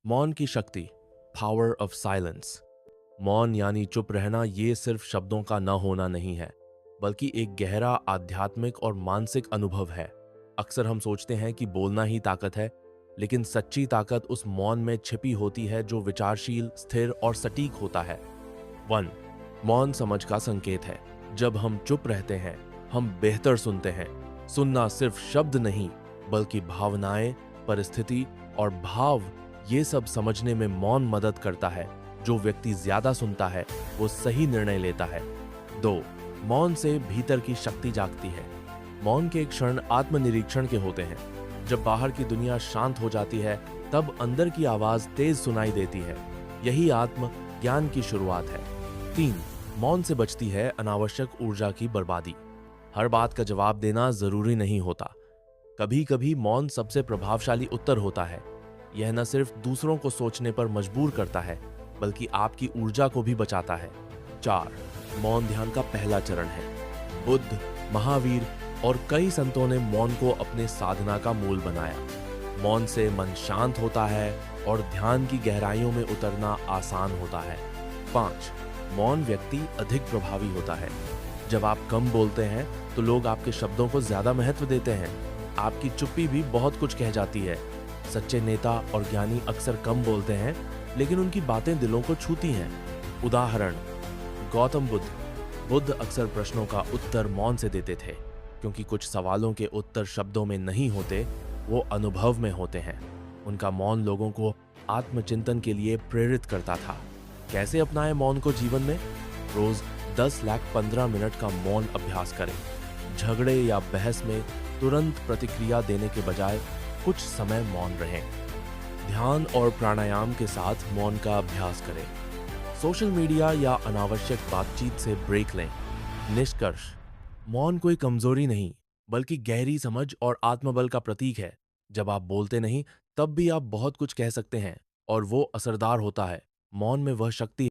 मौन की शक्ति, पावर ऑफ साइलेंस। मौन यानी चुप रहना ये सिर्फ शब्दों का न होना नहीं है, बल्कि एक गहरा आध्यात्मिक और मानसिक अनुभव है। अक्सर हम सोचते हैं कि बोलना ही ताकत है, लेकिन सच्ची ताकत उस मौन में छिपी होती है जो विचारशील, स्थिर और सटीक होता है। 1. मौन समझ का संकेत है। जब हम चुप रहते हैं, हम बेहतर सुनते हैं। सुनना सिर्फ शब्द नहीं, बल्कि भावनाएं, परिस्थिति और भाव, ये सब समझने में मौन मदद करता है। जो व्यक्ति ज्यादा सुनता है, वो सही निर्णय लेता है। 2. मौन से भीतर की शक्ति जागती है। मौन के क्षण आत्मनिरीक्षण के होते हैं। जब बाहर की दुनिया शांत हो जाती है, तब अंदर की आवाज तेज सुनाई देती है। यही आत्म ज्ञान की शुरुआत है। 3. मौन से बचती है अनावश्यक ऊर्जा की बर्बादी। हर बात का जवाब देना जरूरी नहीं होता। कभी कभी मौन सबसे प्रभावशाली उत्तर होता है। यह न सिर्फ दूसरों को सोचने पर मजबूर करता है, बल्कि आपकी ऊर्जा को भी बचाता है। 4. मौन ध्यान का पहला चरण है। बुद्ध, महावीर और कई संतों ने मौन को अपने साधना का मूल बनाया। मौन से मन शांत होता है और ध्यान की गहराइयों में उतरना आसान होता है। 5. मौन व्यक्ति अधिक प्रभावी होता है। जब आप कम बोलते हैं, तो लोग आपके शब्दों को ज्यादा महत्व देते हैं। आपकी चुप्पी भी बहुत कुछ कह जाती है। सच्चे नेता और ज्ञानी अक्सर कम बोलते हैं, लेकिन उनकी बातें दिलों को छूती हैं। उदाहरण, गौतम बुद्ध। बुद्ध अक्सर प्रश्नों का उत्तर मौन से देते थे, क्योंकि कुछ सवालों के उत्तर शब्दों में नहीं होते, वो अनुभव में होते हैं। उनका मौन लोगों को आत्मचिंतन के लिए प्रेरित करता था। कैसे अपनाएं मौन को जीवन में? रोज 10 लाख 15 मिनट का मौन अभ्यास करें। झगड़े या बहस में तुरंत प्रतिक्रिया देने के बजाय कुछ समय मौन रहें। ध्यान और प्राणायाम के साथ मौन का अभ्यास करें। सोशल मीडिया या अनावश्यक बातचीत से ब्रेक लें। निष्कर्ष, मौन कोई कमजोरी नहीं, बल्कि गहरी समझ और आत्मबल का प्रतीक है। जब आप बोलते नहीं, तब भी आप बहुत कुछ कह सकते हैं, और वो असरदार होता है। मौन में वह शक्ति